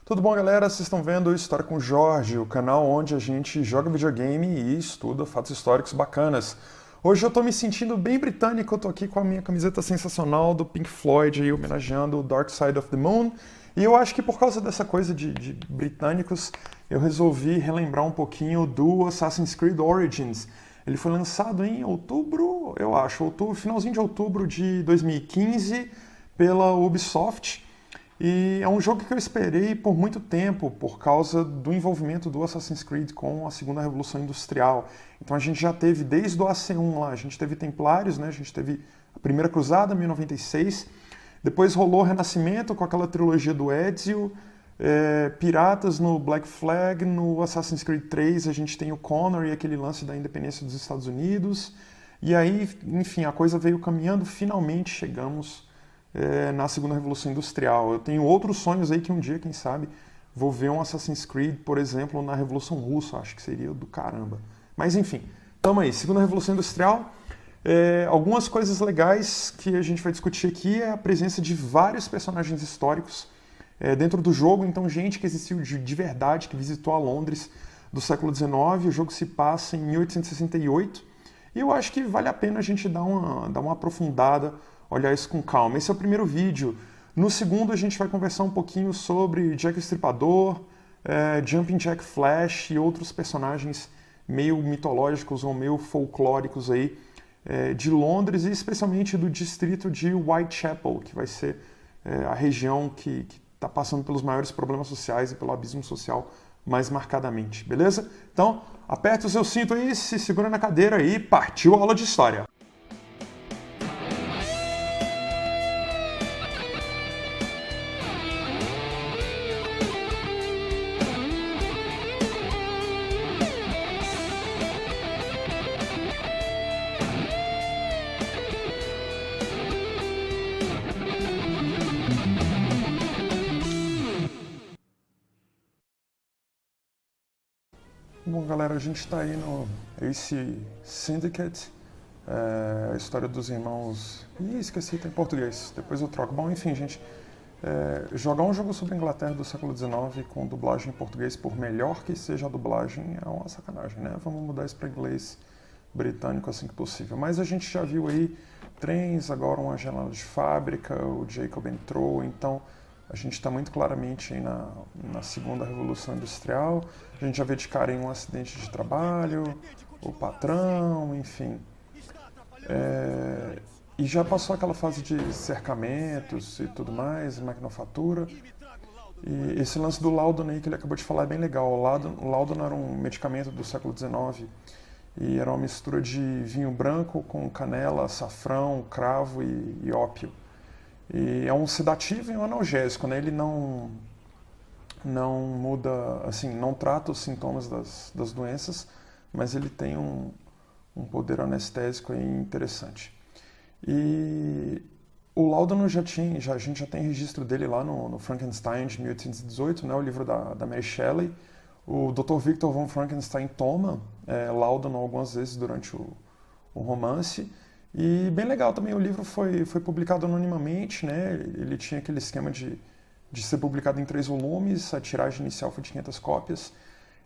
Tudo bom, galera? Vocês estão vendo História com Jorge, o canal onde a gente joga videogame e estuda fatos históricos bacanas. Hoje eu tô me sentindo bem britânico, eu tô aqui com a minha camiseta sensacional do Pink Floyd, aí, homenageando o Dark Side of the Moon. E eu acho que por causa dessa coisa de britânicos, eu resolvi relembrar um pouquinho do Assassin's Creed Origins. Ele foi lançado em outubro, eu acho, finalzinho de outubro de 2015 pela Ubisoft. E é um jogo que eu esperei por muito tempo por causa do envolvimento do Assassin's Creed com a Segunda Revolução Industrial. Então a gente já teve desde o AC1 lá, a gente teve Templários, né? A gente teve a Primeira Cruzada, 1096, depois rolou o Renascimento com aquela trilogia do Ezio, Piratas no Black Flag, no Assassin's Creed 3 a gente tem o Connor e aquele lance da independência dos Estados Unidos. E aí, enfim, a coisa veio caminhando, finalmente chegamos na Segunda Revolução Industrial. Eu tenho outros sonhos aí que um dia, quem sabe, vou ver um Assassin's Creed, por exemplo, na Revolução Russa. Acho que seria do caramba. Mas enfim, tamo aí. Segunda Revolução Industrial. Algumas coisas legais que a gente vai discutir aqui é a presença de vários personagens históricos dentro do jogo. Então, gente que existiu de verdade, que visitou a Londres do século XIX. O jogo se passa em 1868. E eu acho que vale a pena a gente dar uma aprofundada, olhar isso com calma. Esse é o primeiro vídeo. No segundo a gente vai conversar um pouquinho sobre Jack o Estripador, Jumping Jack Flash e outros personagens meio mitológicos ou meio folclóricos aí de Londres e especialmente do distrito de Whitechapel, que vai ser a região que está passando pelos maiores problemas sociais e pelo abismo social mais marcadamente, beleza? Então, aperta o seu cinto aí, se segura na cadeira e partiu a aula de história! Bom, galera, a gente está aí no Ace Syndicate, a história dos irmãos... Ih, esqueci, tá em português, depois eu troco. Bom, enfim, gente, jogar um jogo sobre a Inglaterra do século XIX com dublagem em português, por melhor que seja a dublagem, é uma sacanagem, né? Vamos mudar isso para inglês britânico assim que possível. Mas a gente já viu aí trens, agora uma janela de fábrica, o Jacob entrou, então... A gente está muito claramente aí na Segunda Revolução Industrial. A gente já vê de cara em um acidente de trabalho, o patrão, enfim. E já passou aquela fase de cercamentos e tudo mais, maquinofatura. E esse lance do Laudanum aí que ele acabou de falar é bem legal. O Laudanum era um medicamento do século XIX e era uma mistura de vinho branco com canela, açafrão, cravo e ópio. E é um sedativo e um analgésico, né? Ele não muda, assim, não trata os sintomas das doenças, mas ele tem um poder anestésico aí interessante. E o Laudanum a gente já tem registro dele lá no Frankenstein de 1818, né? O livro da Mary Shelley. O Dr. Victor von Frankenstein toma Laudanum algumas vezes durante o romance. E bem legal também, o livro foi publicado anonimamente, né? Ele tinha aquele esquema de ser publicado em 3 volumes, a tiragem inicial foi de 500 cópias,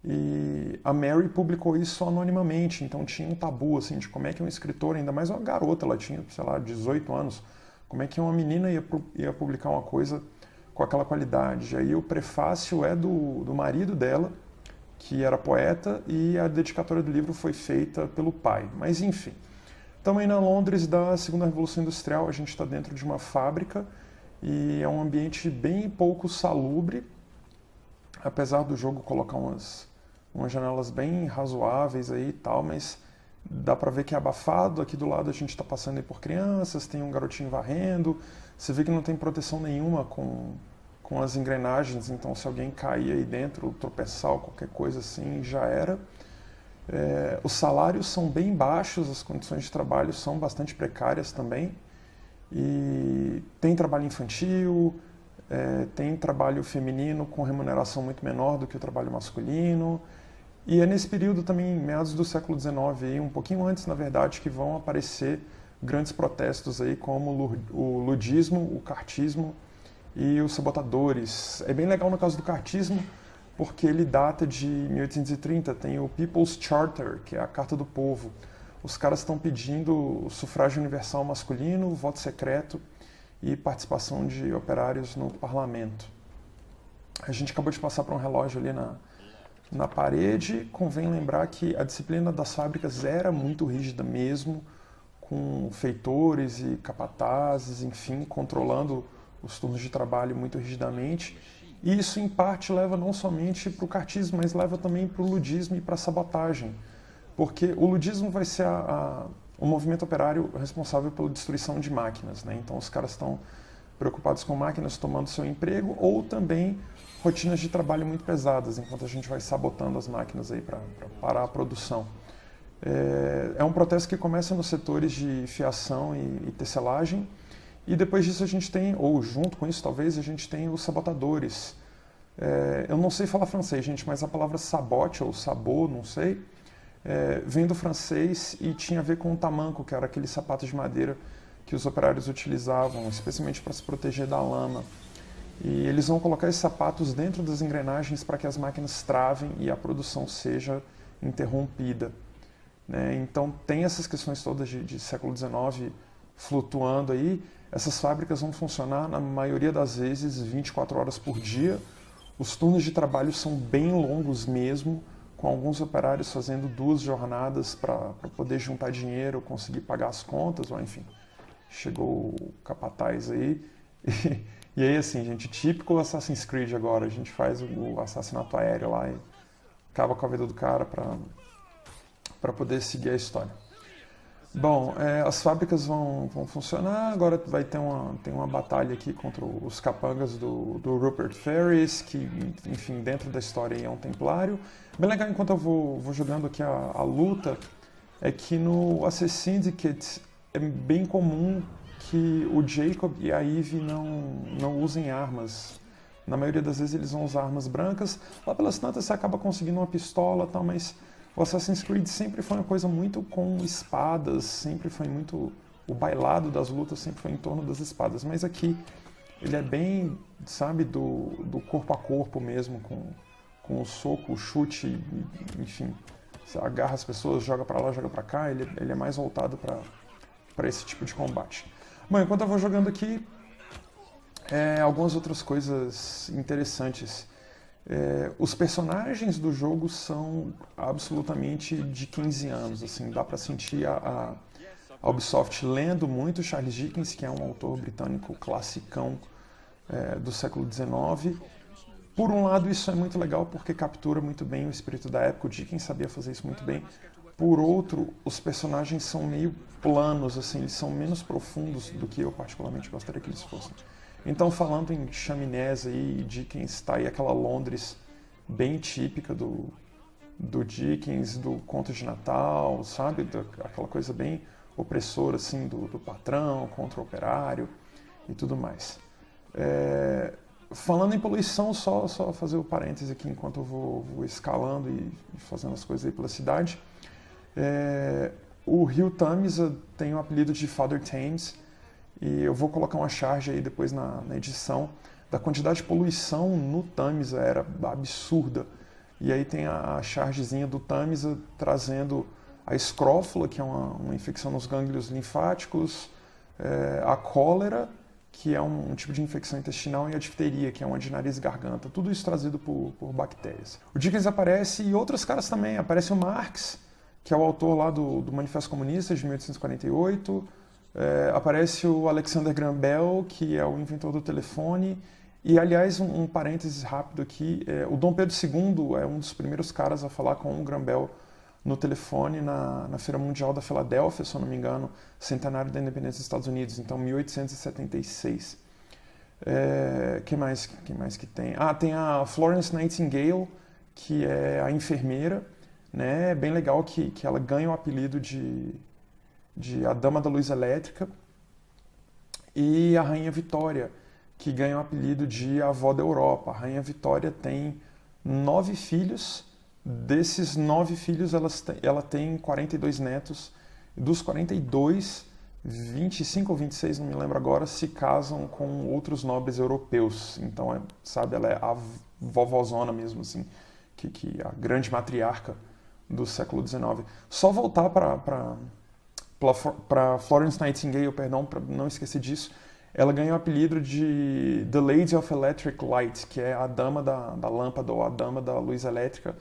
e a Mary publicou isso anonimamente, então tinha um tabu, assim, de como é que um escritor, ainda mais uma garota, ela tinha, sei lá, 18 anos, como é que uma menina ia publicar uma coisa com aquela qualidade. E aí o prefácio é do marido dela, que era poeta, e a dedicatória do livro foi feita pelo pai, mas enfim... Também na Londres da Segunda Revolução Industrial, a gente está dentro de uma fábrica e é um ambiente bem pouco salubre, apesar do jogo colocar umas janelas bem razoáveis aí e tal, mas dá para ver que é abafado. Aqui do lado a gente está passando aí por crianças, tem um garotinho varrendo, você vê que não tem proteção nenhuma com as engrenagens, então se alguém cair aí dentro, tropeçar ou qualquer coisa assim, já era. Os salários são bem baixos, as condições de trabalho são bastante precárias também. E tem trabalho infantil, tem trabalho feminino com remuneração muito menor do que o trabalho masculino. E é nesse período também, meados do século XIX, aí, um pouquinho antes, na verdade, que vão aparecer grandes protestos aí como o ludismo, o cartismo e os sabotadores. É bem legal no caso do kartismo, porque ele data de 1830, tem o People's Charter, que é a Carta do Povo. Os caras estão pedindo sufrágio universal masculino, voto secreto e participação de operários no parlamento. A gente acabou de passar por um relógio ali na parede. Convém lembrar que a disciplina das fábricas era muito rígida mesmo, com feitores e capatazes, enfim, controlando os turnos de trabalho muito rigidamente. E isso, em parte, leva não somente para o kartismo, mas leva também para o ludismo e para a sabotagem. Porque o ludismo vai ser o movimento operário responsável pela destruição de máquinas, né? Então, os caras estão preocupados com máquinas tomando seu emprego ou também rotinas de trabalho muito pesadas, enquanto a gente vai sabotando as máquinas aí para parar a produção. É um protesto que começa nos setores de fiação e tecelagem, e depois disso a gente tem, ou junto com isso talvez, a gente tem os sabotadores. Eu não sei falar francês, gente, mas a palavra sabote ou sabot, não sei, vem do francês e tinha a ver com o tamanco, que era aquele sapato de madeira que os operários utilizavam, especialmente para se proteger da lama. E eles vão colocar esses sapatos dentro das engrenagens para que as máquinas travem e a produção seja interrompida. Né? Então tem essas questões todas de século XIX flutuando aí. Essas fábricas vão funcionar, na maioria das vezes, 24 horas por dia. Os turnos de trabalho são bem longos mesmo, com alguns operários fazendo 2 jornadas para poder juntar dinheiro, conseguir pagar as contas, ou enfim. Chegou o capataz aí. E aí, assim, gente, típico Assassin's Creed agora. A gente faz o assassinato aéreo lá e acaba com a vida do cara para poder seguir a história. Bom, as fábricas vão funcionar. Agora tem uma batalha aqui contra os capangas do Rupert Ferris, que, enfim, dentro da história aí é um templário. Bem legal, enquanto eu vou jogando aqui a luta, é que no Assassin's Syndicate é bem comum que o Jacob e a Eve não usem armas. Na maioria das vezes eles vão usar armas brancas. Lá pelas tantas você acaba conseguindo uma pistola e tal, mas o Assassin's Creed sempre foi uma coisa muito com espadas, sempre foi muito... O bailado das lutas sempre foi em torno das espadas, mas aqui ele é bem, sabe, do corpo a corpo mesmo, com o soco, o chute, enfim. Você agarra as pessoas, joga pra lá, joga pra cá, ele é mais voltado para esse tipo de combate. Bom, enquanto eu vou jogando aqui, algumas outras coisas interessantes. Os personagens do jogo são absolutamente de 15 anos, assim, dá para sentir a Ubisoft lendo muito Charles Dickens, que é um autor britânico classicão do século XIX. Por um lado, isso é muito legal porque captura muito bem o espírito da época, o Dickens sabia fazer isso muito bem. Por outro, os personagens são meio planos, assim, eles são menos profundos do que eu particularmente gostaria que eles fossem. Então, falando em chaminés aí, Dickens está aí aquela Londres bem típica do Dickens, do Conto de Natal, sabe? Aquela coisa bem opressora, assim, do patrão contra o operário e tudo mais. Falando em poluição, só fazer o parêntese aqui enquanto eu vou escalando e fazendo as coisas aí pela cidade. O rio Tamisa tem o apelido de Father Thames, e eu vou colocar uma charge aí depois na edição da quantidade de poluição no Tamisa, era absurda. E aí tem a chargezinha do Tamisa trazendo a escrófula, que é uma infecção nos gânglios linfáticos, a cólera, que é um tipo de infecção intestinal, e a difteria, que é uma de nariz e garganta. Tudo isso trazido por bactérias. O Dickens aparece e outros caras também. Aparece o Marx, que é o autor lá do Manifesto Comunista de 1848. Aparece o Alexander Graham Bell, que é o inventor do telefone. E, aliás, um parênteses rápido aqui, o Dom Pedro II é um dos primeiros caras a falar com o Graham Bell no telefone na Feira Mundial da Filadélfia, se eu não me engano, centenário da independência dos Estados Unidos, então 1876. Que mais que tem? Tem a Florence Nightingale, que é a enfermeira, né? É bem legal que ela ganha o apelido de a Dama da Luz Elétrica, e a Rainha Vitória, que ganha o apelido de Avó da Europa. A Rainha Vitória tem 9 filhos, desses 9 filhos ela tem 42 netos, e dos 42, 25 ou 26, não me lembro agora, se casam com outros nobres europeus. Então, sabe, ela é a vovózona mesmo, assim, que a grande matriarca do século XIX. Só voltar para Florence Nightingale, perdão, para não esquecer disso, ela ganhou o apelido de The Lady of Electric Light, que é a dama da lâmpada ou a dama da luz elétrica,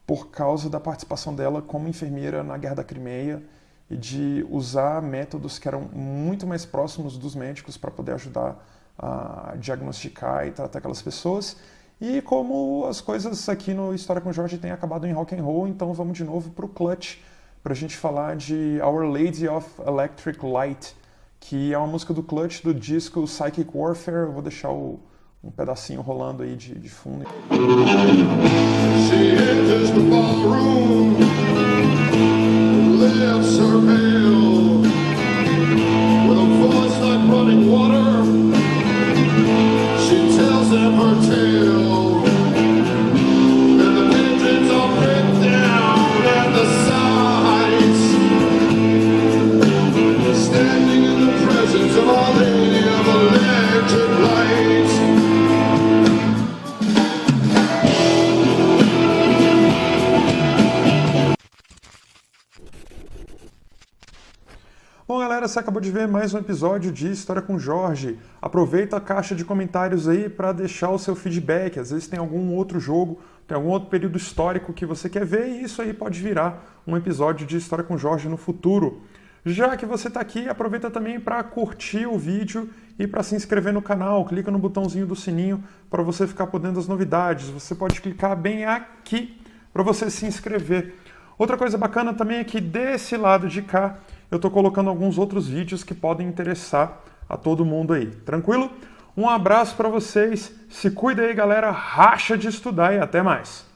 por causa da participação dela como enfermeira na Guerra da Crimeia e de usar métodos que eram muito mais próximos dos médicos para poder ajudar a diagnosticar e tratar aquelas pessoas. E como as coisas aqui no História com Jorge têm acabado em rock and roll, então vamos de novo para o Clutch, para a gente falar de Our Lady of Electric Light, que é uma música do Clutch do disco Psychic Warfare. Eu vou deixar um pedacinho rolando aí de fundo. She enters the ballroom, lifts her veil, with a voice like running water, she tells them her tale, and the pigeons all break down at the sights, standing in the presence of Our Lady of Electric Light. Bom, galera, você acabou de ver mais um episódio de História com Jorge. Aproveita a caixa de comentários aí para deixar o seu feedback. Às vezes tem algum outro jogo, tem algum outro período histórico que você quer ver e isso aí pode virar um episódio de História com Jorge no futuro. Já que você está aqui, aproveita também para curtir o vídeo e para se inscrever no canal. Clica no botãozinho do sininho para você ficar podendo das novidades. Você pode clicar bem aqui para você se inscrever. Outra coisa bacana também é que desse lado de cá eu estou colocando alguns outros vídeos que podem interessar a todo mundo aí. Tranquilo? Um abraço para vocês, se cuida aí, galera, racha de estudar e até mais!